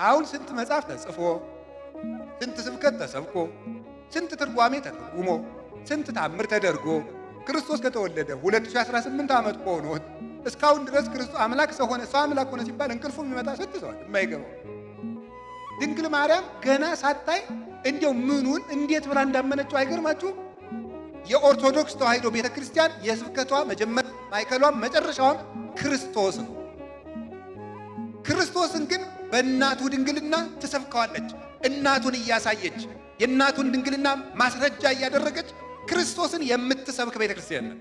አሁን ስንት መጽሐፍ ተጽፎ ስንት ስብከት ተሰብኮ ስንት ትርጓሜ ተተርጉሞ ስንት ታምር ተደርጎ ክርስቶስ ከተወለደ 2018 ዓመት ሆኖት እስካሁን ድረስ ክርስቶስ አምላክ ሰው ሆነ ሰው አምላክ ሆነ ሲባል እንቅልፉ የሚመጣ ስንት ሰው የማይገባው ድንግል ማርያም ገና ሳታይ እንዴው ምኑን እንዴት ብላ እንዳመነችው አይገርማችሁ? የኦርቶዶክስ ተዋሕዶ ቤተክርስቲያን የስብከቷ መጀመሪያ ማይከሏም መጨረሻዋም ክርስቶስ ነው። ክርስቶስን ግን በእናቱ ድንግልና ትሰብከዋለች። እናቱን እያሳየች የእናቱን ድንግልና ማስረጃ እያደረገች ክርስቶስን የምትሰብክ ቤተክርስቲያን ነው።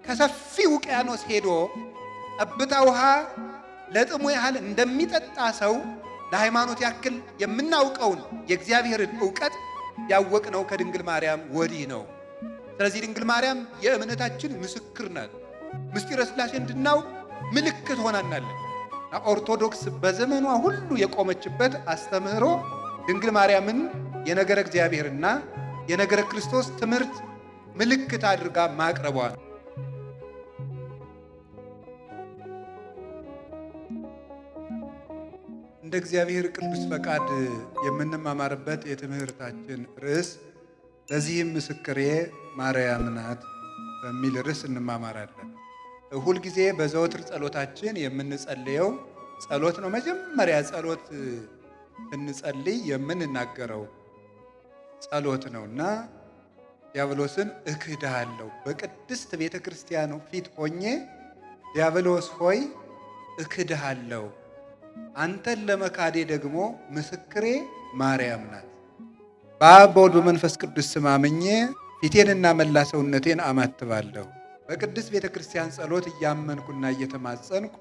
ከሰፊ ውቅያኖስ ሄዶ ጠብታ ውሃ ለጥሙ ያህል እንደሚጠጣ ሰው ለሃይማኖት ያክል የምናውቀውን የእግዚአብሔርን ዕውቀት ያወቅነው ከድንግል ማርያም ወዲህ ነው። ስለዚህ ድንግል ማርያም የእምነታችን ምስክር ናት። ምስጢረ ሥላሴ እንድናውቅ ምልክት ሆናናለች። ኦርቶዶክስ በዘመኗ ሁሉ የቆመችበት አስተምህሮ ድንግል ማርያምን የነገረ እግዚአብሔርና የነገረ ክርስቶስ ትምህርት ምልክት አድርጋ ማቅረቧ ነው። እንደ እግዚአብሔር ቅዱስ ፈቃድ የምንማማርበት የትምህርታችን ርዕስ ለዚህም ምስክሬ ማርያም ናት በሚል ርዕስ እንማማራለን። ሁልጊዜ በዘወትር ጸሎታችን የምንጸልየው ጸሎት ነው። መጀመሪያ ጸሎት እንጸልይ የምንናገረው ጸሎት ነውና ዲያብሎስን እክድሃለሁ በቅድስት ቤተ ክርስቲያን ፊት ሆኜ ዲያብሎስ ሆይ እክድሃለሁ፣ አንተን ለመካዴ ደግሞ ምስክሬ ማርያም ናት። በአብ በወልድ በመንፈስ ቅዱስ ስም አምኜ ፊቴንና መላ ሰውነቴን አማትባለሁ። በቅድስት ቤተ ክርስቲያን ጸሎት እያመንኩና እየተማጸንኩ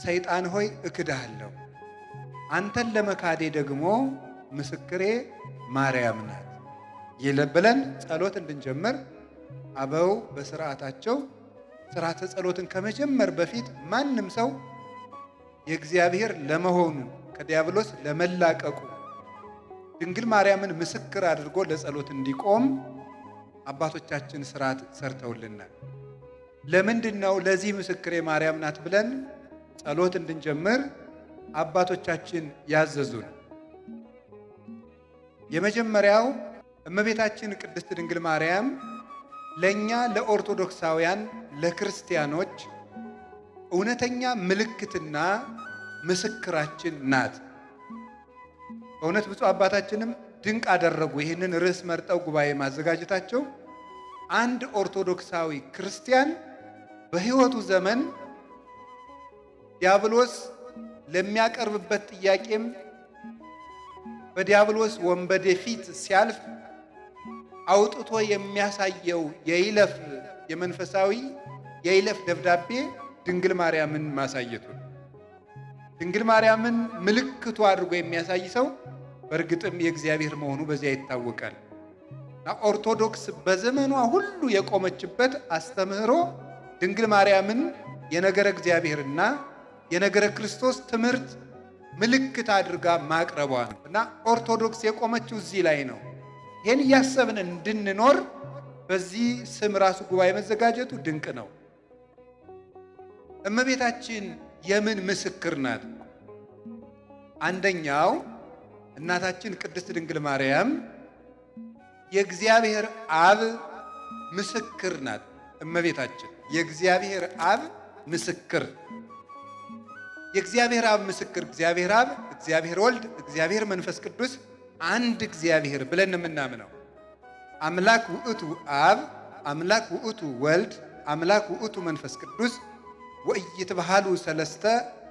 ሰይጣን ሆይ እክድሃለሁ፣ አንተን ለመካዴ ደግሞ ምስክሬ ማርያም ናት ብለን ጸሎት እንድንጀምር አበው በስርዓታቸው ስርዓተ ጸሎትን ከመጀመር በፊት ማንም ሰው የእግዚአብሔር ለመሆኑ ከዲያብሎስ ለመላቀቁ ድንግል ማርያምን ምስክር አድርጎ ለጸሎት እንዲቆም አባቶቻችን ስርዓት ሰርተውልናል። ለምንድን ነው ለዚህ ምስክሬ ማርያም ናት ብለን ጸሎት እንድንጀምር አባቶቻችን ያዘዙን? የመጀመሪያው እመቤታችን ቅድስት ድንግል ማርያም ለኛ ለኦርቶዶክሳውያን ለክርስቲያኖች እውነተኛ ምልክትና ምስክራችን ናት። በእውነት ብፁዕ አባታችንም ድንቅ አደረጉ ይህንን ርዕስ መርጠው ጉባኤ ማዘጋጀታቸው። አንድ ኦርቶዶክሳዊ ክርስቲያን በሕይወቱ ዘመን ዲያብሎስ ለሚያቀርብበት ጥያቄም በዲያብሎስ ወንበዴ ፊት ሲያልፍ አውጥቶ የሚያሳየው የይለፍ የመንፈሳዊ የይለፍ ደብዳቤ ድንግል ማርያምን ማሳየቱ። ድንግል ማርያምን ምልክቱ አድርጎ የሚያሳይ ሰው በእርግጥም የእግዚአብሔር መሆኑ በዚያ ይታወቃል። ኦርቶዶክስ በዘመኗ ሁሉ የቆመችበት አስተምህሮ ድንግል ማርያምን የነገረ እግዚአብሔርና የነገረ ክርስቶስ ትምህርት ምልክት አድርጋ ማቅረቧ ነው እና ኦርቶዶክስ የቆመችው እዚህ ላይ ነው። ይህን እያሰብን እንድንኖር በዚህ ስም ራሱ ጉባኤ መዘጋጀቱ ድንቅ ነው። እመቤታችን የምን ምስክር ናት? አንደኛው እናታችን ቅድስት ድንግል ማርያም የእግዚአብሔር አብ ምስክር ናት። እመቤታችን የእግዚአብሔር አብ ምስክር፣ የእግዚአብሔር አብ ምስክር፣ እግዚአብሔር አብ፣ እግዚአብሔር ወልድ፣ እግዚአብሔር መንፈስ ቅዱስ አንድ እግዚአብሔር ብለን የምናምነው አምላክ ውእቱ አብ፣ አምላክ ውእቱ ወልድ፣ አምላክ ውእቱ መንፈስ ቅዱስ ወኢይትበሃሉ ሰለስተ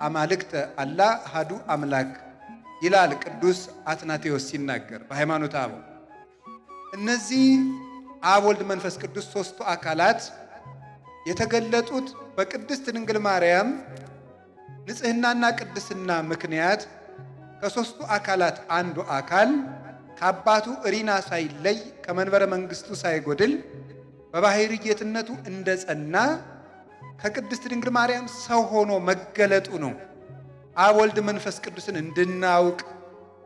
አማልክተ አላ አሐዱ አምላክ ይላል ቅዱስ አትናቴዎስ ሲናገር በሃይማኖተ አበው። እነዚህ አብ፣ ወልድ፣ መንፈስ ቅዱስ ሦስቱ አካላት የተገለጡት በቅድስት ድንግል ማርያም ንጽሕናና ቅድስና ምክንያት ከሦስቱ አካላት አንዱ አካል ከአባቱ እሪና ሳይለይ ከመንበረ መንግሥቱ ሳይጎድል በባሕርይ ጌትነቱ እንደጸና ከቅድስት ድንግል ማርያም ሰው ሆኖ መገለጡ ነው አብ ወልድ መንፈስ ቅዱስን እንድናውቅ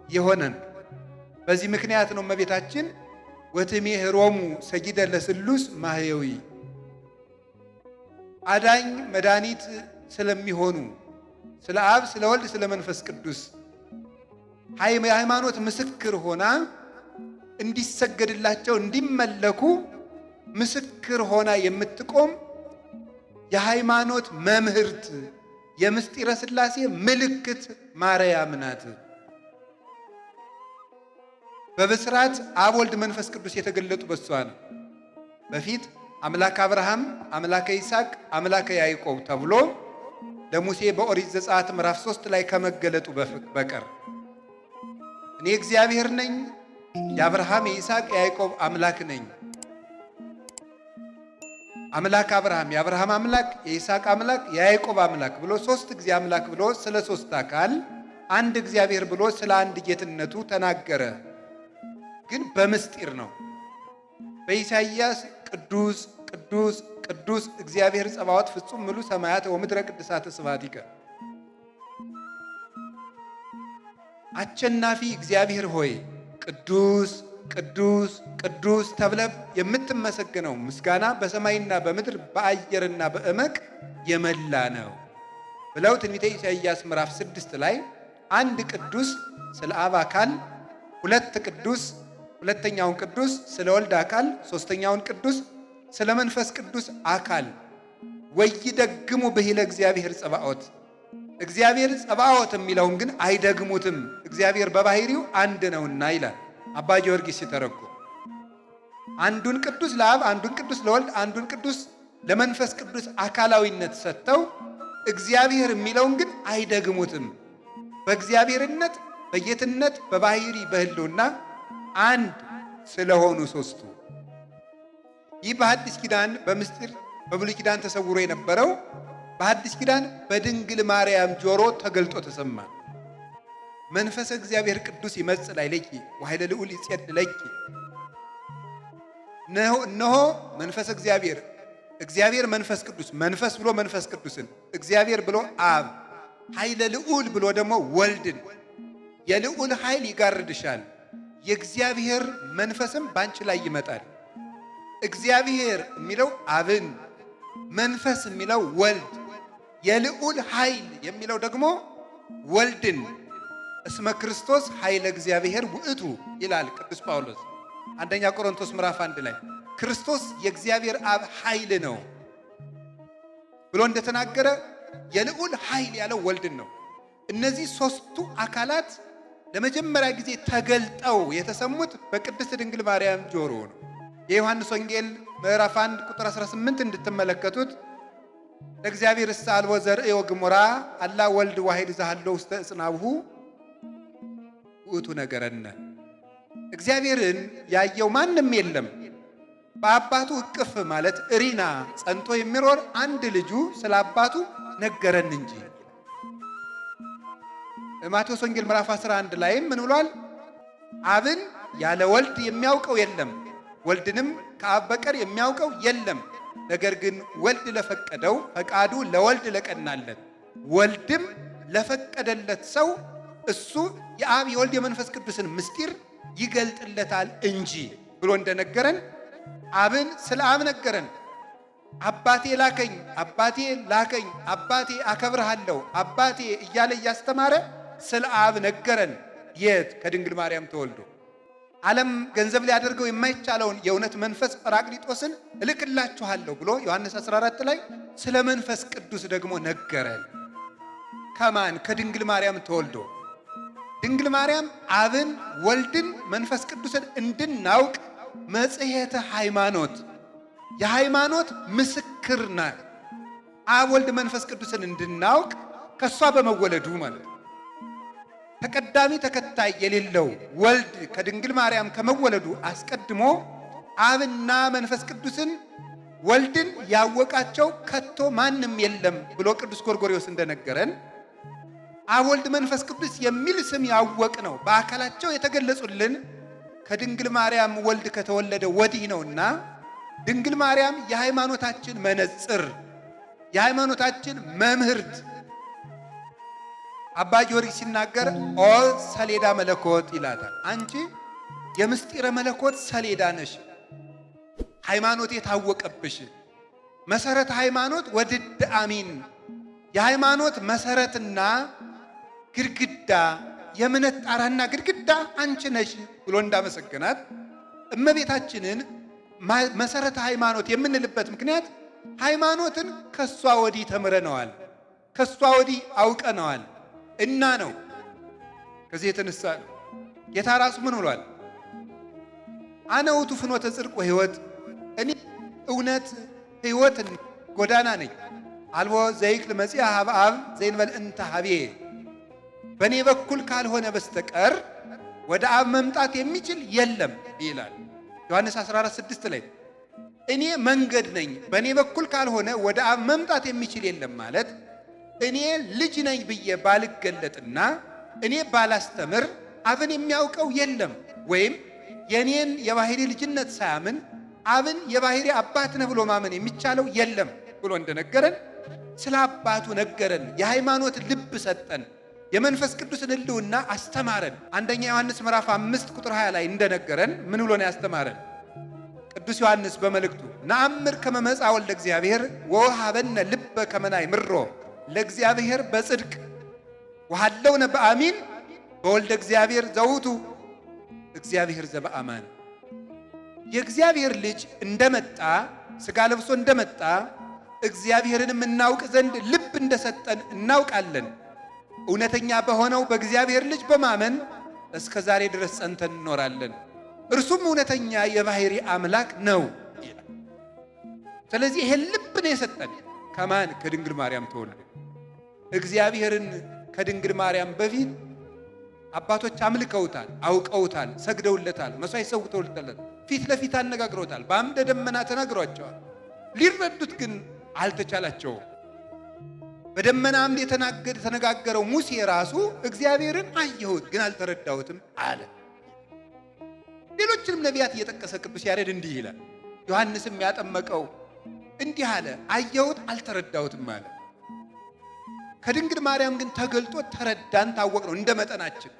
የሆነን። በዚህ ምክንያት ነው እመቤታችን ወትሜህሮሙ ሰጊደ ለስሉስ ማህየዊ አዳኝ መድኃኒት ስለሚሆኑ ስለ አብ፣ ስለ ወልድ፣ ስለ መንፈስ ቅዱስ የሃይማኖት ምስክር ሆና እንዲሰገድላቸው እንዲመለኩ ምስክር ሆና የምትቆም የሃይማኖት መምህርት የምስጢረ ሥላሴ ምልክት ማርያም ናት። በብስራት አብ ወልድ መንፈስ ቅዱስ የተገለጡ በሷ ነው። በፊት አምላክ አብርሃም፣ አምላከ ይስሐቅ፣ አምላከ ያዕቆብ ተብሎ ለሙሴ በኦሪት ዘጸአት ምዕራፍ 3 ላይ ከመገለጡ በቀር እኔ እግዚአብሔር ነኝ፣ የአብርሃም የይስሐቅ የያዕቆብ አምላክ ነኝ። አምላክ አብርሃም የአብርሃም አምላክ የይስሐቅ አምላክ የያዕቆብ አምላክ ብሎ 3 ጊዜ አምላክ ብሎ ስለ 3 አካል አንድ እግዚአብሔር ብሎ ስለ አንድ ጌትነቱ ተናገረ። ግን በምስጢር ነው። በኢሳይያስ ቅዱስ ቅዱስ ቅዱስ እግዚአብሔር ጸባዖት ፍጹም ምሉ ሰማያት ወምድረ ቅድሳተ ስብሐቲከ፣ አሸናፊ እግዚአብሔር ሆይ ቅዱስ ቅዱስ ቅዱስ ተብለህ የምትመሰገነው ምስጋና በሰማይና በምድር በአየርና በእመቅ የመላ ነው ብለው ትንቢተ ኢሳይያስ ምዕራፍ 6 ላይ አንድ ቅዱስ ስለ አብ አካል፣ ሁለት ቅዱስ ሁለተኛውን ቅዱስ ስለ ወልድ አካል፣ ሶስተኛውን ቅዱስ ስለ መንፈስ ቅዱስ አካል ወይደግሙ ብሂለ እግዚአብሔር ጸባዖት፣ እግዚአብሔር ጸባዖት የሚለውን ግን አይደግሙትም፣ እግዚአብሔር በባህሪው አንድ ነውና ይላል አባ ጊዮርጊስ ሲተረጎም። አንዱን ቅዱስ ለአብ፣ አንዱን ቅዱስ ለወልድ፣ አንዱን ቅዱስ ለመንፈስ ቅዱስ አካላዊነት ሰጥተው እግዚአብሔር የሚለውን ግን አይደግሙትም። በእግዚአብሔርነት በጌትነት በባህሪ በህልውና አንድ ስለሆኑ ሶስቱ። ይህ በሐዲስ ኪዳን በምስጢር በብሉይ ኪዳን ተሰውሮ የነበረው በሐዲስ ኪዳን በድንግል ማርያም ጆሮ ተገልጦ ተሰማ። መንፈሰ እግዚአብሔር ቅዱስ ይመጽእ ላዕሌኪ ወኃይለ ልዑል ይጼድ ለኪ። እነሆ መንፈሰ እግዚአብሔር፣ እግዚአብሔር መንፈስ ቅዱስ፣ መንፈስ ብሎ መንፈስ ቅዱስን፣ እግዚአብሔር ብሎ አብ፣ ኃይለ ልዑል ብሎ ደግሞ ወልድን፣ የልዑል ኃይል ይጋርድሻል፣ የእግዚአብሔር መንፈስም ባንቺ ላይ ይመጣል። እግዚአብሔር የሚለው አብን፣ መንፈስ የሚለው ወልድ፣ የልዑል ኃይል የሚለው ደግሞ ወልድን። እስመ ክርስቶስ ኃይለ እግዚአብሔር ውእቱ ይላል ቅዱስ ጳውሎስ አንደኛ ቆሮንቶስ ምዕራፍ 1 ላይ ክርስቶስ የእግዚአብሔር አብ ኃይል ነው ብሎ እንደተናገረ የልዑል ኃይል ያለው ወልድን ነው። እነዚህ ሶስቱ አካላት ለመጀመሪያ ጊዜ ተገልጠው የተሰሙት በቅድስት ድንግል ማርያም ጆሮ ነው። የዮሐንስ ወንጌል ምዕራፍ 1 ቁጥር 18 እንድትመለከቱት ለእግዚአብሔር አልቦ ዘርእዮ ገሞራ አላ ወልድ ዋሕድ ዘሃሎ ውስተ እጽናብሁ ውእቱ ነገረነ። እግዚአብሔርን ያየው ማንም የለም፣ በአባቱ እቅፍ ማለት እሪና ጸንቶ የሚኖር አንድ ልጁ ስለ አባቱ ነገረን እንጂ። ማቴዎስ ወንጌል ምዕራፍ 11 ላይም ምን ብሏል? አብን ያለ ወልድ የሚያውቀው የለም፣ ወልድንም ከአብ በቀር የሚያውቀው የለም። ነገር ግን ወልድ ለፈቀደው ፈቃዱ ለወልድ ለቀናለት ወልድም ለፈቀደለት ሰው እሱ የአብ የወልድ የመንፈስ ቅዱስን ምስጢር ይገልጥለታል እንጂ ብሎ እንደነገረን አብን ስለ አብ ነገረን። አባቴ ላከኝ፣ አባቴ ላከኝ፣ አባቴ አከብርሃለሁ፣ አባቴ እያለ እያስተማረ ስለ አብ ነገረን። የት? ከድንግል ማርያም ተወልዶ ዓለም ገንዘብ ሊያደርገው የማይቻለውን የእውነት መንፈስ ጰራቅሊጦስን እልክላችኋለሁ ብሎ ዮሐንስ 14 ላይ ስለ መንፈስ ቅዱስ ደግሞ ነገረን። ከማን? ከድንግል ማርያም ተወልዶ። ድንግል ማርያም አብን፣ ወልድን፣ መንፈስ ቅዱስን እንድናውቅ መጽሔተ ሃይማኖት የሃይማኖት ምስክር ናት። አብ፣ ወልድ፣ መንፈስ ቅዱስን እንድናውቅ ከሷ በመወለዱ ማለት ነው። ተቀዳሚ ተከታይ የሌለው ወልድ ከድንግል ማርያም ከመወለዱ አስቀድሞ አብና መንፈስ ቅዱስን ወልድን ያወቃቸው ከቶ ማንም የለም ብሎ ቅዱስ ጎርጎርዮስ እንደነገረን አብ፣ ወልድ፣ መንፈስ ቅዱስ የሚል ስም ያወቅ ነው በአካላቸው የተገለጹልን ከድንግል ማርያም ወልድ ከተወለደ ወዲህ ነውና ድንግል ማርያም የሃይማኖታችን መነጽር፣ የሃይማኖታችን መምህርት። አባ ጊዮርጊስ ሲናገር ኦ ሰሌዳ መለኮት ይላታል። አንቺ የምስጢረ መለኮት ሰሌዳ ነሽ፣ ሃይማኖት የታወቀብሽ መሰረት ሃይማኖት ወድድ አሚን፣ የሃይማኖት መሰረትና ግድግዳ የእምነት ጣራና ግድግዳ አንቺ ነሽ ብሎ እንዳመሰገናት እመቤታችንን መሰረተ ሃይማኖት የምንልበት ምክንያት ሃይማኖትን ከሷ ወዲህ ተምረነዋል፣ ከሷ ወዲህ አውቀነዋል እና ነው። ከዚህ የተነሳ ነው ጌታ ራሱ ምን ብሏል? አነ ውእቱ ፍኖተ ጽድቅ ወሕይወት፣ እኔ እውነት ሕይወት ጎዳና ነኝ። አልቦ ዘይክል መጺአ ኀበ አብ ዘእንበለ እንተ ኀቤየ፣ በእኔ በኩል ካልሆነ በስተቀር ወደ አብ መምጣት የሚችል የለም ይላል ዮሐንስ 14:6 ላይ። እኔ መንገድ ነኝ፣ በእኔ በኩል ካልሆነ ወደ አብ መምጣት የሚችል የለም ማለት እኔ ልጅ ነኝ ብዬ ባልገለጥና እኔ ባላስተምር አብን የሚያውቀው የለም፣ ወይም የኔን የባህሪ ልጅነት ሳያምን አብን የባህሪ አባት ነህ ብሎ ማመን የሚቻለው የለም ብሎ እንደነገረን ስለ አባቱ ነገረን። የሃይማኖት ልብ ሰጠን። የመንፈስ ቅዱስን ሕልውና አስተማረን። አንደኛ ዮሐንስ ምዕራፍ 5 ቁጥር 20 ላይ እንደነገረን ምን ብሎ ነው ያስተማረን? ቅዱስ ዮሐንስ በመልእክቱ ነአምር ከመ መጽአ ወልደ እግዚአብሔር ወወሀበነ ልበ ከመ ናእምሮ ለእግዚአብሔር በጽድቅ ወሀለውነ በአሚን በወልደ እግዚአብሔር ዘውቱ እግዚአብሔር ዘበአማን። የእግዚአብሔር ልጅ እንደመጣ ሥጋ ለብሶ እንደመጣ እግዚአብሔርንም እናውቅ ዘንድ ልብ እንደሰጠን እናውቃለን። እውነተኛ በሆነው በእግዚአብሔር ልጅ በማመን እስከ ዛሬ ድረስ ጸንተን እንኖራለን። እርሱም እውነተኛ የባህሪ አምላክ ነው ይላል። ስለዚህ ይሄን ልብ ነው የሰጠን። ከማን? ከድንግል ማርያም ተወልዶ። እግዚአብሔርን ከድንግል ማርያም በፊት አባቶች አምልከውታል፣ አውቀውታል፣ ሰግደውለታል፣ መስዋዕት ሰውተውለታል፣ ፊት ለፊት አነጋግረውታል፣ በአምደ ደመና ተናግሯቸዋል። ሊረዱት ግን አልተቻላቸውም። በደመና አምድ የተነጋገረው ሙሴ ራሱ እግዚአብሔርን አየሁት ግን አልተረዳሁትም አለ። ሌሎችንም ነቢያት እየጠቀሰ ቅዱስ ያሬድ እንዲህ ይላል። ዮሐንስም ያጠመቀው እንዲህ አለ፣ አየሁት አልተረዳሁትም አለ። ከድንግል ማርያም ግን ተገልጦ ተረዳን፣ ታወቅ ነው እንደ መጠናችን።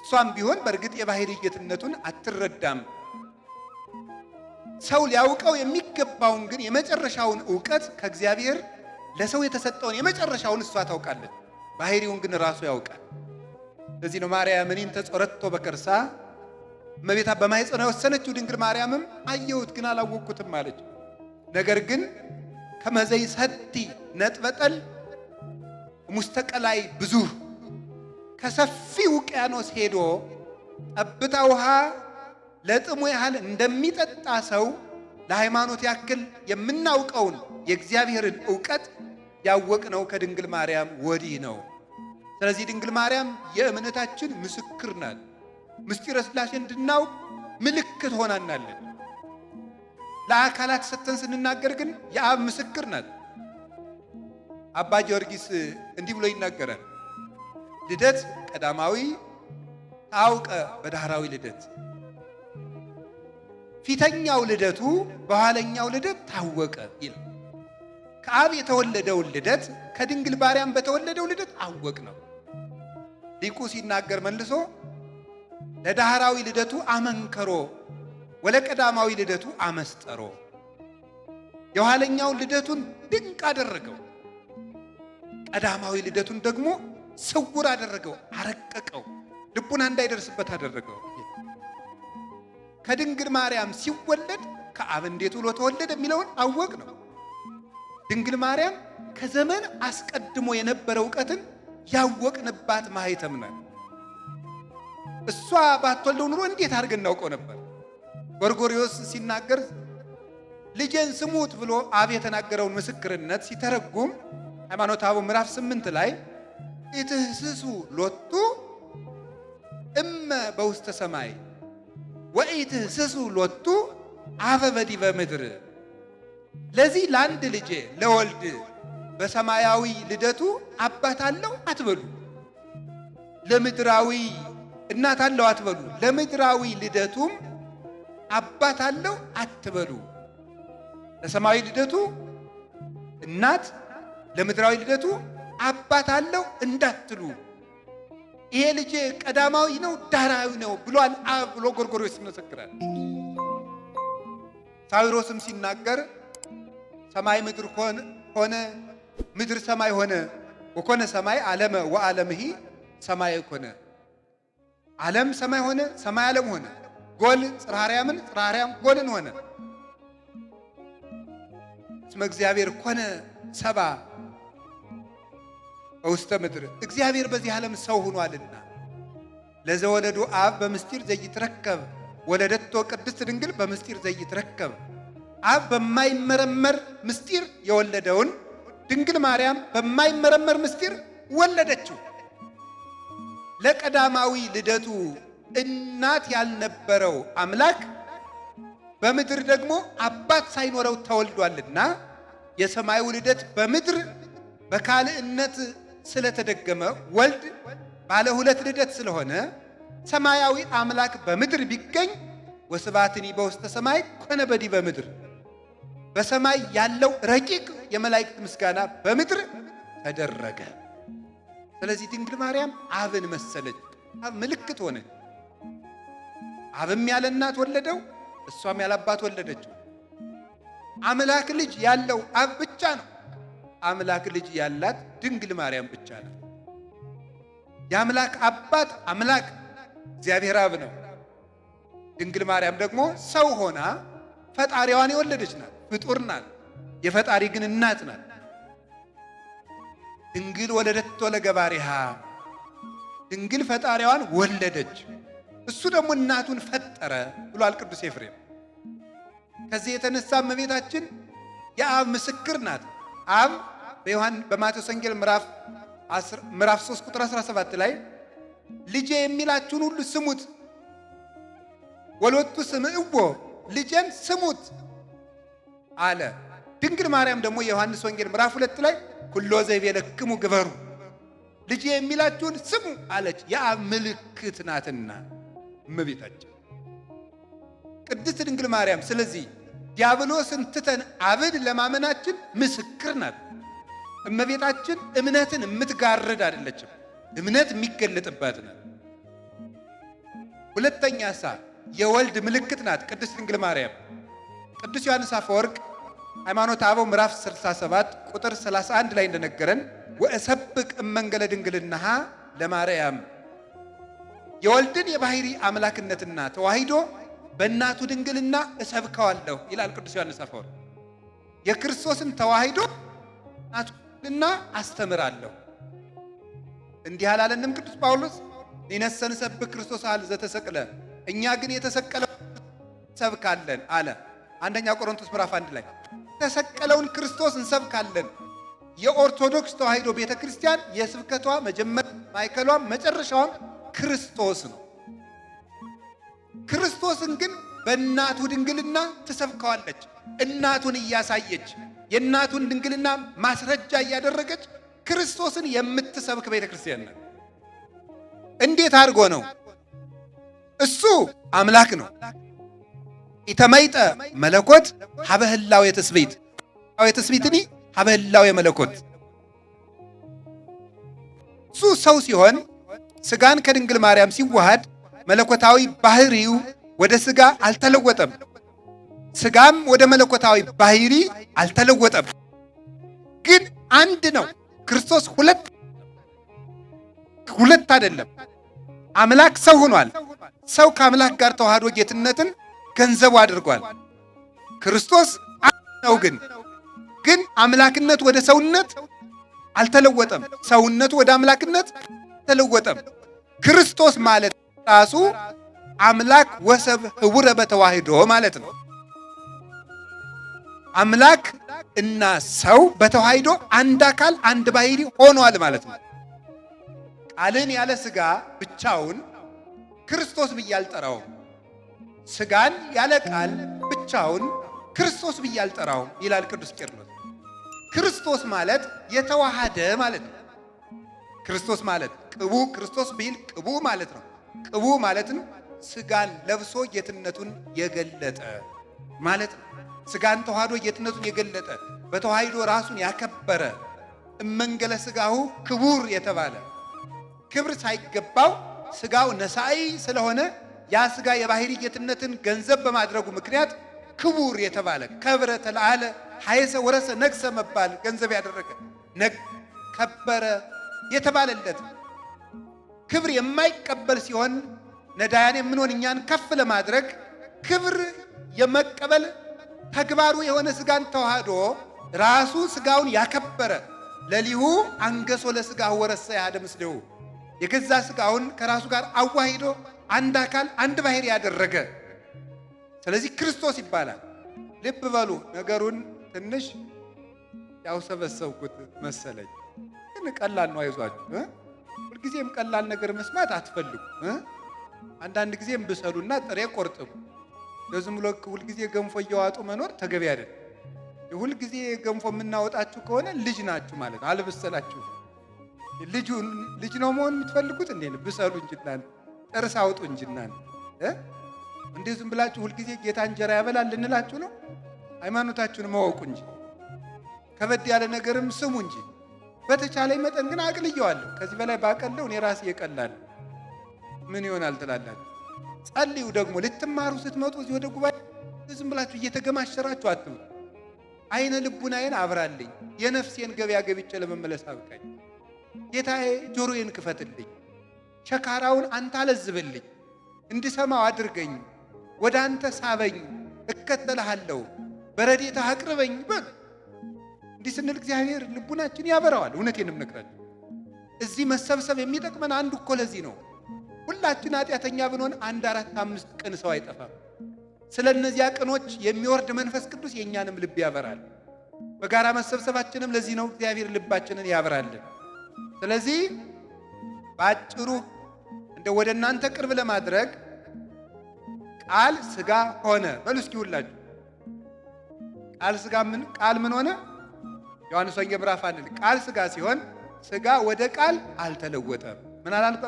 እሷም ቢሆን በእርግጥ የባህሪ ጌትነቱን አትረዳም። ሰው ሊያውቀው የሚገባውን ግን የመጨረሻውን ዕውቀት ከእግዚአብሔር ለሰው የተሰጠውን የመጨረሻውን እሷ ታውቃለች። ባህሪውን ግን ራሱ ያውቃል። ለዚህ ነው ማርያም እኔን ተጾረቶ በከርሳ እመቤታ በማኅፀኗ የወሰነችው ድንግል ማርያምም አየሁት ግን አላወቅኩትም አለች። ነገር ግን ከመዘይ ሰቲ ነጥበጠል ሙስተቀላይ ብዙ ከሰፊ ውቅያኖስ ሄዶ ጠብታ ውሃ ለጥሙ ያህል እንደሚጠጣ ሰው ለሃይማኖት ያክል የምናውቀውን የእግዚአብሔርን ዕውቀት ያወቅነው ከድንግል ማርያም ወዲህ ነው። ስለዚህ ድንግል ማርያም የእምነታችን ምስክር ናት። ምስጢረ ሥላሴ እንድናውቅ ምልክት ሆናናለች። ለአካላት ሰጥተን ስንናገር ግን የአብ ምስክር ናት። አባ ጊዮርጊስ እንዲህ ብሎ ይናገራል። ልደት ቀዳማዊ ታውቀ በዳህራዊ ልደት፣ ፊተኛው ልደቱ በኋለኛው ልደት ታወቀ ይላል። ከአብ የተወለደውን ልደት ከድንግል ማርያም በተወለደው ልደት አወቅ ነው። ሊቁ ሲናገር መልሶ ለዳህራዊ ልደቱ አመንከሮ ወለቀዳማዊ ልደቱ አመስጠሮ፣ የኋለኛው ልደቱን ድንቅ አደረገው፣ ቀዳማዊ ልደቱን ደግሞ ስውር አደረገው፣ አረቀቀው፣ ልቡና እንዳይደርስበት አደረገው። ከድንግል ማርያም ሲወለድ ከአብ እንዴት ብሎ ተወለደ የሚለውን አወቅ ነው። ድንግል ማርያም ከዘመን አስቀድሞ የነበረ ዕውቀትን ያወቅንባት ማኅተም ናት። እሷ ባትወልደው ኑሮ እንዴት አድርገን እናውቀው ነበር? ጎርጎርዮስ ሲናገር ልጄን ስሙት ብሎ አብ የተናገረውን ምስክርነት ሲተረጉም ሃይማኖተ አበው ምዕራፍ 8 ላይ ኢትህስሱ ሎቱ እመ በውስተ ሰማይ ወኢትህስሱ ሎቱ አበ በዲበ ምድር፣ ለዚህ ለአንድ ልጄ ለወልድ በሰማያዊ ልደቱ አባት አለው አትበሉ፣ ለምድራዊ እናት አለው አትበሉ፣ ለምድራዊ ልደቱም አባት አለው አትበሉ። ለሰማያዊ ልደቱ እናት፣ ለምድራዊ ልደቱ አባት አለው እንዳትሉ፣ ይሄ ልጄ ቀዳማዊ ነው ዳህራዊ ነው ብሏል አብ ብሎ ጎርጎርዮስ ይመሰክራል። ሳዊሮስም ሲናገር ሰማይ ምድር ሆነ፣ ምድር ሰማይ ሆነ፣ ወኮነ ሰማይ ዓለመ ወዓለምሂ ሰማይ ኮነ። ዓለም ሰማይ ሆነ፣ ሰማይ ዓለም ሆነ። ጎል ጽርሐ አርያምን፣ ጽርሐ አርያም ጎልን ሆነ። እስመ እግዚአብሔር ኮነ ሰብአ በውስተ ምድር፣ እግዚአብሔር በዚህ ዓለም ሰው ሆኗልና። ለዘወለዱ አብ በምስጢር ዘይትረከብ ወለደቶ ቅድስት ድንግል በምስጢር ዘይትረከብ። አብ በማይመረመር ምስጢር የወለደውን ድንግል ማርያም በማይመረመር ምስጢር ወለደችው። ለቀዳማዊ ልደቱ እናት ያልነበረው አምላክ በምድር ደግሞ አባት ሳይኖረው ተወልዷልና የሰማዩ ልደት በምድር በካልእነት ስለተደገመ ወልድ ባለ ሁለት ልደት ስለሆነ ሰማያዊ አምላክ በምድር ቢገኝ ወስብሐትኒ በውስተ ሰማይ ኮነ በዲበ ምድር፣ በሰማይ ያለው ረቂቅ የመላእክት ምስጋና በምድር ተደረገ። ስለዚህ ድንግል ማርያም አብን መሰለች፣ አብ ምልክት ሆነች። አብም ያለ እናት ወለደው፣ እሷም ያለ አባት ወለደችው። አምላክ ልጅ ያለው አብ ብቻ ነው። አምላክ ልጅ ያላት ድንግል ማርያም ብቻ ነው። የአምላክ አባት አምላክ እግዚአብሔር አብ ነው። ድንግል ማርያም ደግሞ ሰው ሆና ፈጣሪዋን የወለደች ናት። ፍጡር ናት፣ የፈጣሪ ግን እናት ናት። ድንግል ወለደቶ ለገባሪሃ፣ ድንግል ፈጣሪዋን ወለደች፣ እሱ ደግሞ እናቱን ፈጠረ ብሏል ቅዱስ ኤፍሬም። ከዚህ የተነሳ እመቤታችን የአብ ምስክር ናት። አብ በማቴዎስ ወንጌል ምዕራፍ 3 ቁጥር 17 ላይ ልጄ የሚላችሁን ሁሉ ስሙት፣ ወሎቱ ስምዕዎ፣ ልጄን ስሙት አለ። ድንግል ማርያም ደግሞ የዮሐንስ ወንጌል ምዕራፍ 2 ላይ ኩሎ ዘይቤለክሙ ግበሩ፣ ልጄ የሚላችሁን ስሙ አለች። የአብ ምልክት ናትና እመቤታችን ቅድስት ድንግል ማርያም። ስለዚህ ዲያብሎስን ትተን አብን ለማመናችን ምስክር ናት። እመቤታችን እምነትን የምትጋርድ አይደለችም፣ እምነት የሚገለጥባት ናት። ሁለተኛ የወልድ ምልክት ናት ቅድስት ድንግል ማርያም። ቅዱስ ዮሐንስ አፈወርቅ ሃይማኖተ አበው ምዕራፍ 67 ቁጥር 31 ላይ እንደነገረን ወእሰብቅ እመንገለ ድንግልናሃ ለማርያም፣ የወልድን የባህሪ አምላክነትና ተዋሂዶ በእናቱ ድንግልና እሰብከዋለሁ ይላል ቅዱስ ዮሐንስ አፈወርቅ። የክርስቶስን ተዋሂዶ እናቱ ድንግልና አስተምራለሁ። እንዲህ አላለንም ቅዱስ ጳውሎስ? ሊነሰ ንሰብክ ክርስቶስ አለ ዘተሰቅለ፣ እኛ ግን የተሰቀለው እንሰብካለን አለ። አንደኛ ቆሮንቶስ ምዕራፍ 1 ላይ የተሰቀለውን ክርስቶስ እንሰብካለን። የኦርቶዶክስ ተዋሂዶ ቤተክርስቲያን የስብከቷ መጀመሪያ ማዕከሏም መጨረሻዋም ክርስቶስ ነው። ክርስቶስን ግን በእናቱ ድንግልና ትሰብከዋለች። እናቱን እያሳየች የእናቱን ድንግልና ማስረጃ እያደረገች ክርስቶስን የምትሰብክ ቤተክርስቲያን ናት። እንዴት አድርጎ ነው? እሱ አምላክ ነው። ኢተመይጠ መለኮት ሀበ ህላዌ ትስብእት፣ ህላዌ ትስብእትኒ ሀበ ህላዌ መለኮት። እሱ ሰው ሲሆን ስጋን ከድንግል ማርያም ሲዋሃድ መለኮታዊ ባህሪው ወደ ስጋ አልተለወጠም፣ ስጋም ወደ መለኮታዊ ባህሪ አልተለወጠም። ግን አንድ ነው። ክርስቶስ ሁለት አይደለም። አምላክ ሰው ሆኗል። ሰው ከአምላክ ጋር ተዋህዶ ጌትነትን ገንዘቡ አድርጓል። ክርስቶስ አንድ ነው። ግን አምላክነት ወደ ሰውነት አልተለወጠም፣ ሰውነቱ ወደ አምላክነት አልተለወጠም። ክርስቶስ ማለት ራሱ አምላክ ወሰብ ህቡረ በተዋህዶ ማለት ነው። አምላክ እና ሰው በተዋህዶ አንድ አካል አንድ ባህሪ ሆኗል ማለት ነው። ቃልን ያለ ስጋ ብቻውን ክርስቶስ ብዬ አልጠራውም፣ ስጋን ያለ ቃል ብቻውን ክርስቶስ ብዬ አልጠራውም ይላል ቅዱስ ቄርሎስ። ክርስቶስ ማለት የተዋሃደ ማለት ነው። ክርስቶስ ማለት ቅቡ ክርስቶስ ቢል ቅቡ ማለት ነው። ቅቡ ማለትም ስጋን ለብሶ ጌትነቱን የገለጠ ማለት ነው። ስጋን ተዋህዶ ጌትነቱን የገለጠ በተዋህዶ ራሱን ያከበረ እመንገለ ስጋሁ ክቡር የተባለ ክብር ሳይገባው ስጋው ነሳኢ ስለሆነ ያ ስጋ የባህሪ ጌትነትን ገንዘብ በማድረጉ ምክንያት ክቡር የተባለ ከብረ ተለዓለ ሐይሰ ወረሰ ነግሰ መባል ገንዘብ ያደረገ ከበረ የተባለለት ክብር የማይቀበል ሲሆን ነዳያን የምንሆን እኛን ከፍ ለማድረግ ክብር የመቀበል ተግባሩ የሆነ ስጋን ተዋህዶ ራሱ ስጋውን ያከበረ ለሊሁ አንገሶ ለስጋ ወረሰ ያደ ምስሌው የገዛ ስጋውን ከራሱ ጋር አዋሂዶ አንድ አካል አንድ ባህሪ ያደረገ ስለዚህ ክርስቶስ ይባላል። ልብ በሉ ነገሩን ትንሽ ያውሰበሰብኩት መሰለኝ፣ ግን ቀላል ነው። አይዟችሁ። ሁልጊዜም ቀላል ነገር መስማት አትፈልጉ። አንዳንድ ጊዜም ብሰሉና ጥሬ ቆርጥሙ። ለዝም ብሎ ሁልጊዜ ገንፎ እየዋጡ መኖር ተገቢ አይደለም። ሁልጊዜ ገንፎ የምናወጣችሁ ከሆነ ልጅ ናችሁ ማለት ነው። አልበሰላችሁ። ልጅ ነው መሆን የምትፈልጉት እንዴ? ብሰሉ እንጂ እናንተ ጥርስ አውጡ እንጂ እናንተ እንዴ ዝም ብላችሁ ሁልጊዜ ጌታ እንጀራ ያበላል ልንላችሁ ነው? ሃይማኖታችሁን ማወቁ እንጂ ከበድ ያለ ነገርም ስሙ እንጂ። በተቻለ መጠን ግን አቅልየዋለሁ። ከዚህ በላይ ባቀለው እኔ ራሴ እቀላለሁ። ምን ይሆናል ትላላችሁ? ጸልዩ። ደግሞ ልትማሩ ስትመጡ እዚህ ወደ ጉባኤ ዝም ብላችሁ እየተገማሸራችሁ አትምጡ። አይነ ልቡናዬን አብራልኝ፣ የነፍሴን ገበያ ገብቼ ለመመለስ አብቃኝ። ጌታዬ ጆሮዬን ክፈትልኝ፣ ሸካራውን አንተ አለዝብልኝ፣ እንድሰማው አድርገኝ፣ ወደ አንተ ሳበኝ፣ እከተልሃለሁ፣ በረድኤትህ አቅርበኝ በሉ። እንዲህ ስንል እግዚአብሔር ልቡናችን ያበራዋል። እውነቴንም ነግራችሁ እዚህ መሰብሰብ የሚጠቅመን አንዱ እኮ ለዚህ ነው። ሁላችን ኃጢአተኛ ብንሆን 1፣ 4፣ 5 ቀን ሰው አይጠፋም። ስለ እነዚያ ቀኖች የሚወርድ መንፈስ ቅዱስ የእኛንም ልብ ያበራል። በጋራ መሰብሰባችንም ለዚህ ነው። እግዚአብሔር ልባችንን ያበራልን። ስለዚህ በአጭሩ እንደ ወደ እናንተ ቅርብ ለማድረግ ቃል ሥጋ ሆነ በሉ እስኪ ሁላችሁ። ቃል ምን ሆነ? ዮሐንስ ወንጌል ምዕራፍ 1 ቃል ሥጋ ሲሆን ሥጋ ወደ ቃል አልተለወጠም።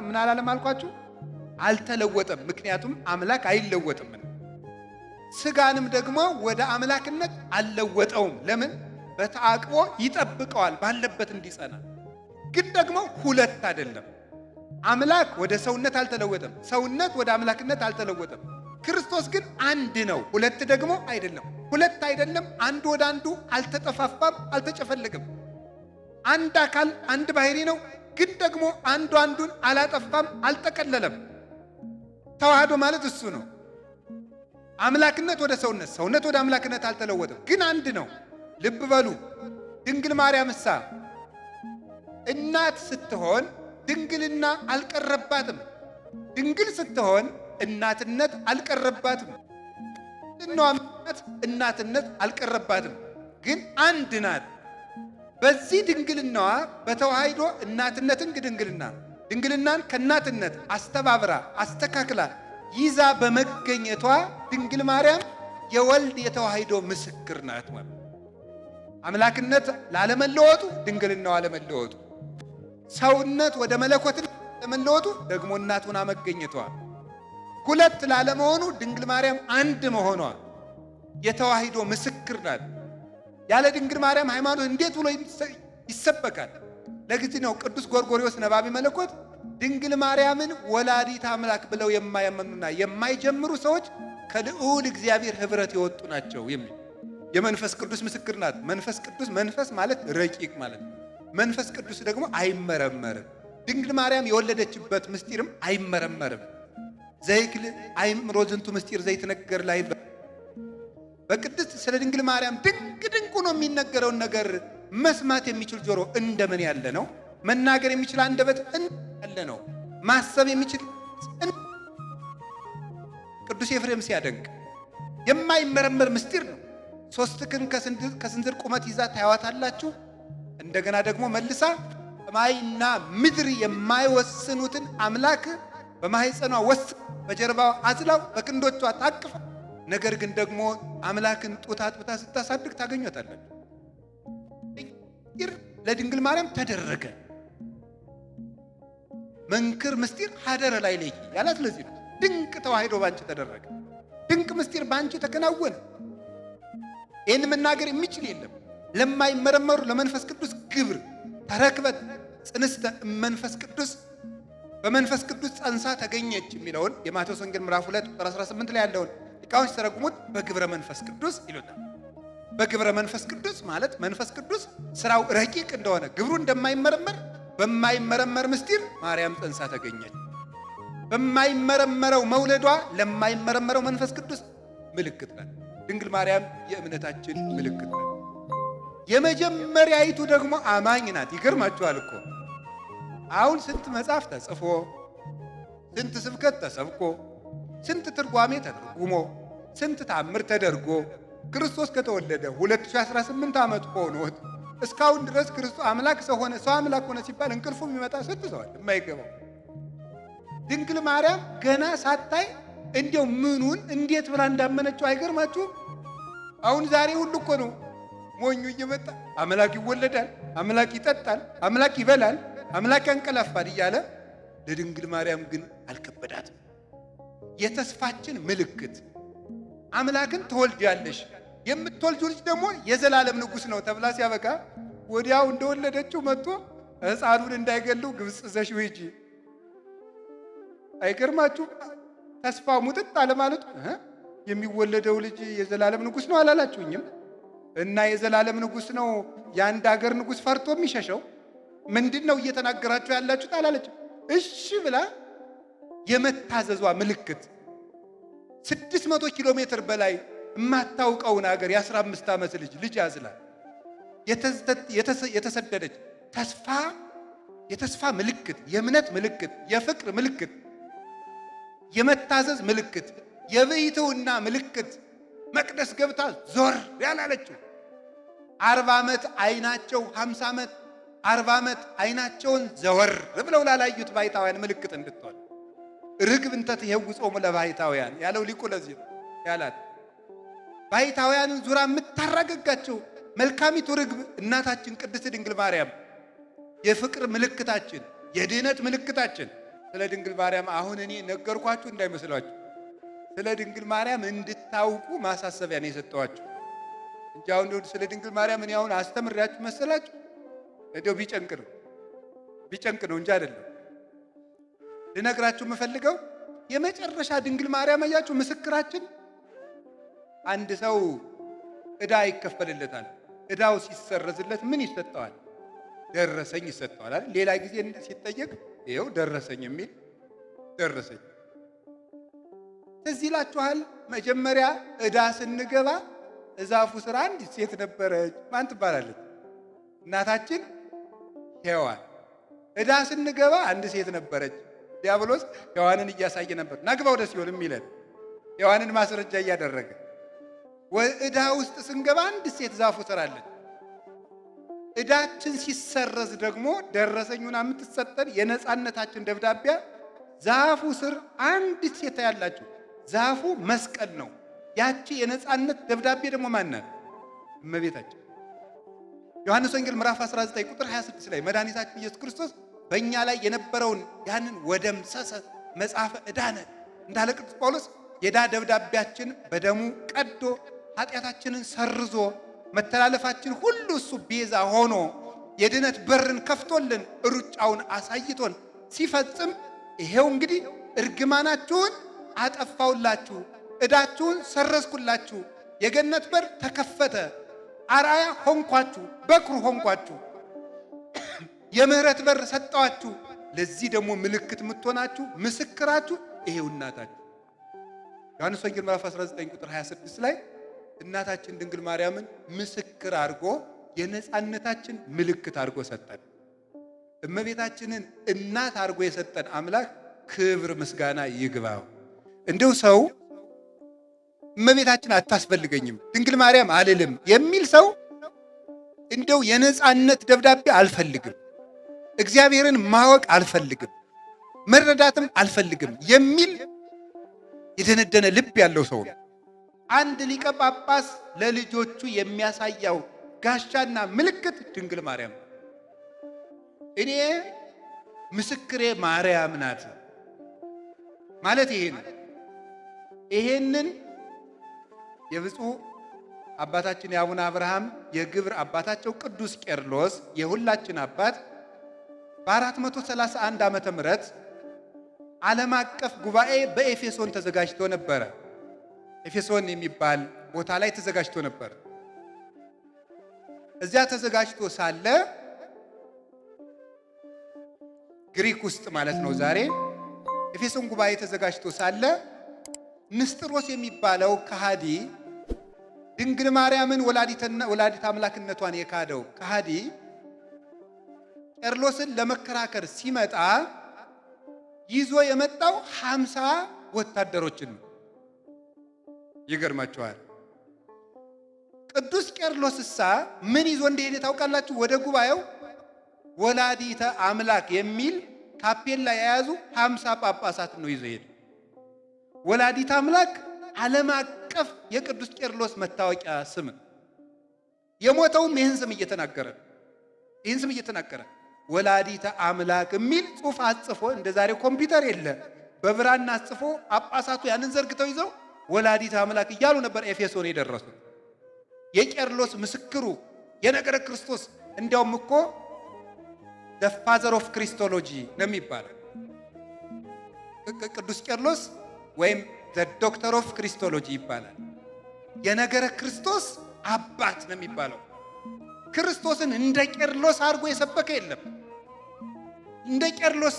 ምን አላለም አልኳችሁ? አልተለወጠም። ምክንያቱም አምላክ አይለወጥም። ሥጋንም ደግሞ ወደ አምላክነት አልለወጠውም። ለምን? በተአቅቦ ይጠብቀዋል ባለበት እንዲጸና። ግን ደግሞ ሁለት አይደለም። አምላክ ወደ ሰውነት አልተለወጠም፣ ሰውነት ወደ አምላክነት አልተለወጠም። ክርስቶስ ግን አንድ ነው፣ ሁለት ደግሞ አይደለም። ሁለት አይደለም፣ አንዱ ወደ አንዱ አልተጠፋፋም፣ አልተጨፈለገም። አንድ አካል አንድ ባህሪ ነው፣ ግን ደግሞ አንዱ አንዱን አላጠፋም፣ አልጠቀለለም። ተዋህዶ ማለት እሱ ነው። አምላክነት ወደ ሰውነት፣ ሰውነት ወደ አምላክነት አልተለወጠም፣ ግን አንድ ነው። ልብ በሉ። ድንግል ማርያም እሳ እናት ስትሆን ድንግልና አልቀረባትም። ድንግል ስትሆን እናትነት አልቀረባትም። እናትነት አልቀረባትም፣ ግን አንድ ናት። በዚህ ድንግልናዋ በተዋሂዶ እናትነትን ድንግልናን ከእናትነት አስተባብራ አስተካክላ ይዛ በመገኘቷ ድንግል ማርያም የወልድ የተዋሂዶ ምስክር ናት ማለት። አምላክነት ላለመለወጡ ድንግልናዋ አለመለወጡ፣ ሰውነት ወደ መለኮትነት ለመለወጡ ደግሞ እናቱን መገኘቷ፣ ሁለት ላለመሆኑ ድንግል ማርያም አንድ መሆኗ የተዋሂዶ ምስክር ናት። ያለ ድንግል ማርያም ሃይማኖት እንዴት ብሎ ይሰበካል? ለዚህ ነው ቅዱስ ጎርጎርዮስ ነባቢ መለኮት ድንግል ማርያምን ወላዲት አምላክ ብለው የማያመኑና የማይጀምሩ ሰዎች ከልዑል እግዚአብሔር ኅብረት የወጡ ናቸው የሚል የመንፈስ ቅዱስ ምስክር ናት። መንፈስ ቅዱስ መንፈስ ማለት ረቂቅ ማለት ነው። መንፈስ ቅዱስ ደግሞ አይመረመርም። ድንግል ማርያም የወለደችበት ምስጢርም አይመረመርም። ዘይክል አይምሮ ዝንቱ ምስጢር ዘይትነገር ላይ በቅድስት ስለ ድንግል ማርያም ድንቅ ነው የሚነገረውን ነገር መስማት የሚችል ጆሮ እንደምን ያለ ነው? መናገር የሚችል አንደበት ያለ ነው? ማሰብ የሚችል ቅዱስ ኤፍሬም ሲያደንቅ የማይመረመር ምስጢር ነው። 3 ክንድ ከስንዝር ቁመት ይዛ ታያዋታላችሁ። እንደገና ደግሞ መልሳ ሰማይና ምድር የማይወስኑትን አምላክ በማህፀኗ ወስና በጀርባዋ አዝላው በክንዶቿ ታቅፋ፣ ነገር ግን ደግሞ አምላክን ጡት አጥብታ ስታሳድግ ታገኙታላችሁ። ለድንግል ማርያም ተደረገ። መንክር ምስጢር ሀደረ ላይ ለይ ያላት ለዚህ ነው። ድንቅ ተዋሂዶ ባንቺ ተደረገ። ድንቅ ምስጢር ባንቺ ተከናወነ። ይህን መናገር የሚችል የለም። ለማይመረመሩ ለመንፈስ ቅዱስ ግብር ተረክበት ጽንስተ መንፈስ ቅዱስ በመንፈስ ቅዱስ ጸንሳ ተገኘች የሚለውን የማቴዎስ ወንጌል ምዕራፍ 2 ቁጥር 18 ላይ ያለውን ሊቃውንት ተረጉሙት በግብረ መንፈስ ቅዱስ ይሉታል። በግብረ መንፈስ ቅዱስ ማለት መንፈስ ቅዱስ ስራው ረቂቅ እንደሆነ ግብሩ እንደማይመረመር በማይመረመር ምስጢር ማርያም ጸንሳ ተገኘች። በማይመረመረው መውለዷ ለማይመረመረው መንፈስ ቅዱስ ምልክት ናት። ድንግል ማርያም የእምነታችን ምልክት ናት። የመጀመሪያይቱ ደግሞ አማኝ ናት። ይገርማችኋል እኮ አሁን ስንት መጽሐፍ ተጽፎ፣ ስንት ስብከት ተሰብኮ፣ ስንት ትርጓሜ ተተርጉሞ፣ ስንት ታምር ተደርጎ ክርስቶስ ከተወለደ 2018 ዓመት ሆኖት እስካሁን ድረስ ክርስቶስ አምላክ ሰው ሆነ፣ ሰው አምላክ ሆነ ሲባል እንቅልፉ የሚመጣ ስንት ሰው አለ የማይገባው። ድንግል ማርያም ገና ሳታይ እንዲያው ምኑን እንዴት ብላ እንዳመነችው አይገርማችሁ? አሁን ዛሬ ሁሉ እኮ ነው ሞኙ እየመጣ አምላክ ይወለዳል፣ አምላክ ይጠጣል፣ አምላክ ይበላል፣ አምላክ ያንቀላፋል እያለ ለድንግል ማርያም ግን አልከበዳትም። የተስፋችን ምልክት አምላክን ትወልጃለሽ፣ የምትወልጂው ልጅ ደግሞ የዘላለም ንጉሥ ነው ተብላ ሲያበቃ ወዲያው እንደወለደችው መጥቶ ሕፃኑን እንዳይገሉ ግብፅ ዘሽው ሂጂ። አይገርማችሁ? ተስፋ ሙጥጥ አለማለቱ የሚወለደው ልጅ የዘላለም ንጉሥ ነው አላላችሁኝም? እና የዘላለም ንጉሥ ነው የአንድ ሀገር ንጉሥ ፈርቶ የሚሸሸው ምንድን ነው እየተናገራችሁ ያላችሁት አላለችም። እሺ ብላ የመታዘዟ ምልክት 600 ኪሎ ሜትር በላይ የማታውቀውን ሀገር የ15 ዓመት ልጅ ያዝላ የተሰደደች የተስፋ ምልክት፣ የእምነት ምልክት፣ የፍቅር ምልክት፣ የመታዘዝ ምልክት፣ የብሕትውና ምልክት መቅደስ ገብታ ዞር ያላለችው 40 ዓመት አይናቸው 50 ዓመት 40 ዓመት አይናቸውን ዘወር ብለው ላላዩት ባሕታውያን ምልክት እንድትሆን ርግብ እንተ ትሄውጾሙ ለባሕታውያን ያለው ሊቁ ለዚህ ነው ያላት። ባሕታውያንን ዙራ የምታረጋጋቸው መልካሚቱ ርግብ እናታችን ቅድስት ድንግል ማርያም የፍቅር ምልክታችን፣ የድኅነት ምልክታችን። ስለ ድንግል ማርያም አሁን እኔ ነገርኳችሁ እንዳይመስላችሁ፣ ስለ ድንግል ማርያም እንድታውቁ ማሳሰቢያ ነው የሰጠኋችሁ እንጂ አሁን ስለ ድንግል ማርያም እኔ አሁን አስተምሬያችሁ መሰላችሁ? እንደው ቢጨንቅ ነው እንጂ አይደለም። ልነግራችሁ የምፈልገው የመጨረሻ ድንግል ማርያም አያችሁ ምስክራችን። አንድ ሰው ዕዳ ይከፈልለታል። ዕዳው ሲሰረዝለት ምን ይሰጠዋል? ደረሰኝ ይሰጠዋል አይደል? ሌላ ጊዜ ሲጠየቅ ይኸው ደረሰኝ የሚል ደረሰኝ። ትዝ ይላችኋል? መጀመሪያ ዕዳ ስንገባ እዛፉ ስር አንዲት ሴት ነበረች። ማን ትባላለች? እናታችን ሔዋን። ዕዳ ስንገባ አንድ ሴት ነበረች። ዲያብሎስ ሔዋንን እያሳየ ነበር ናግባ ወደ ሲኦል የሚለን ሔዋንን ማስረጃ እያደረገ። ዕዳ ውስጥ ስንገባ አንድ ሴት ዛፉ ስር አለች። ዕዳችን ሲሰረዝ ደግሞ ደረሰኙን የምትሰጠን የነፃነታችን ደብዳቤ ዛፉ ስር አንዲት ሴት ያላችሁ ዛፉ መስቀል ነው። ያቺ የነፃነት ደብዳቤ ደግሞ ማናት? እመቤታችን። ዮሐንስ ወንጌል ምዕራፍ 19 ቁጥር 26 ላይ መድኃኒታችን ኢየሱስ ክርስቶስ በእኛ ላይ የነበረውን ያንን ወደምሰሰ መጽሐፈ ዕዳነ እንዳለ ቅዱስ ጳውሎስ የዕዳ ደብዳቤያችን በደሙ ቀዶ ኃጢአታችንን ሰርዞ መተላለፋችን ሁሉ እሱ ቤዛ ሆኖ የድነት በርን ከፍቶልን ሩጫውን አሳይቶን ሲፈጽም ይሄው እንግዲህ እርግማናችሁን አጠፋውላችሁ፣ ዕዳችሁን ሰረዝኩላችሁ፣ የገነት በር ተከፈተ፣ አርአያ ሆንኳችሁ፣ በኩር ሆንኳችሁ፣ የምህረት በር ሰጠዋችሁ። ለዚህ ደግሞ ምልክት የምትሆናችሁ ምስክራችሁ ይሄው እናታችሁ። ዮሐንስ ወንጌል ምዕራፍ 19 ቁጥር 26 ላይ እናታችን ድንግል ማርያምን ምስክር አድርጎ የነፃነታችን ምልክት አድርጎ ሰጠን። እመቤታችንን እናት አድርጎ የሰጠን አምላክ ክብር ምስጋና ይግባው። እንደው ሰው እመቤታችን አታስፈልገኝም ድንግል ማርያም አልልም የሚል ሰው እንደው የነፃነት ደብዳቤ አልፈልግም፣ እግዚአብሔርን ማወቅ አልፈልግም፣ መረዳትም አልፈልግም የሚል የደነደነ ልብ ያለው ሰው ነው። አንድ ሊቀ ጳጳስ ለልጆቹ የሚያሳያው ጋሻና ምልክት ድንግል ማርያም፣ እኔ ምስክሬ ማርያም ናት ማለት ይሄ ነው። ይሄንን የብፁዕ አባታችን የአቡነ አብርሃም የግብር አባታቸው ቅዱስ ቄርሎስ የሁላችን አባት በ431 ዓመተ ምህረት ዓለም አቀፍ ጉባኤ በኤፌሶን ተዘጋጅቶ ነበረ። ኤፌሶን የሚባል ቦታ ላይ ተዘጋጅቶ ነበር። እዚያ ተዘጋጅቶ ሳለ ግሪክ ውስጥ ማለት ነው ዛሬ ኤፌሶን ጉባኤ ተዘጋጅቶ ሳለ ንስጥሮስ የሚባለው ከሃዲ ድንግል ማርያምን ወላዲተ አምላክነቷን የካደው ከሃዲ ቄርሎስን ለመከራከር ሲመጣ ይዞ የመጣው 50 ወታደሮችን ነው። ይገርማቸዋል። ቅዱስ ቄርሎስሳ ምን ይዞ እንደሄደ ታውቃላችሁ? ወደ ጉባኤው ወላዲተ አምላክ የሚል ታፔላ የያዙ 50 ጳጳሳት ነው ይዞ ሄደ። ወላዲተ አምላክ ዓለም አቀፍ የቅዱስ ቄርሎስ መታወቂያ ስም። የሞተውም ይህን ስም እየተናገረ ወላዲተ አምላክ የሚል ጽሑፍ አጽፎ፣ እንደ ዛሬው ኮምፒውተር የለ፣ በብራና አጽፎ ጳጳሳቱ ያንን ዘርግተው ይዘው ወላዲተ አምላክ እያሉ ነበር ኤፌሶን የደረሱት። የቄርሎስ ምስክሩ የነገረ ክርስቶስ እንዲያውም እኮ the father of Christology ነው የሚባለው። ቅዱስ ቄርሎስ ወይም the doctor of Christology ይባላል። የነገረ ክርስቶስ አባት ነው የሚባለው። ክርስቶስን እንደ ቄርሎስ አድርጎ የሰበከ የለም። እንደ ቄርሎስ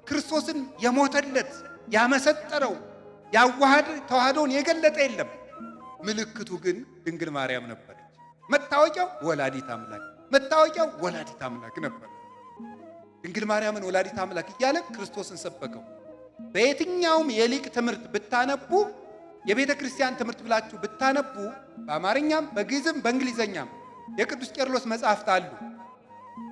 ክርስቶስን የሞተለት ያመሰጠረው ተዋህዶን የገለጠ የለም። ምልክቱ ግን ድንግል ማርያም ነበረች። መታወቂያው ወላዲተ አምላክ ነበር። ድንግል ማርያምን ወላዲተ አምላክ እያለ ክርስቶስን ሰበከው። በየትኛውም የሊቅ ትምህርት ብታነቡ፣ የቤተ ክርስቲያን ትምህርት ብላችሁ ብታነቡ፣ በአማርኛም በግዕዝም በእንግሊዘኛም የቅዱስ ቄርሎስ መጻሕፍት አሉ።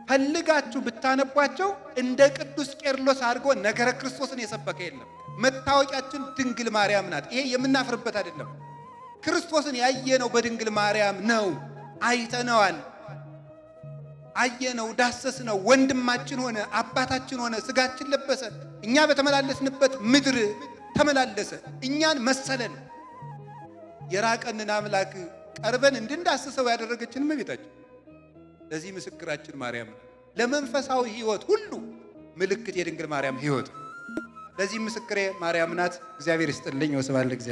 ፈልጋችሁ ብታነቧቸው እንደ ቅዱስ ቄርሎስ አድርጎ ነገረ ክርስቶስን የሰበከ የለም። መታወቂያችን ድንግል ማርያም ናት። ይሄ የምናፍርበት አይደለም። ክርስቶስን ያየነው በድንግል ማርያም ነው። አይተነዋል፣ አየነው፣ ዳሰስነው። ወንድማችን ሆነ፣ አባታችን ሆነ፣ ስጋችን ለበሰ። እኛ በተመላለስንበት ምድር ተመላለሰ፣ እኛን መሰለን። የራቀንን አምላክ ቀርበን እንድንዳስሰው ያደረገችን እመቤታችን። ለዚህ ምስክራችን ማርያም ነው። ለመንፈሳዊ ሕይወት ሁሉ ምልክት የድንግል ማርያም ሕይወት። ለዚህ ምስክሬ ማርያም ናት። እግዚአብሔር ይስጥልኝ። ወስብሐት ለእግዚአብሔር።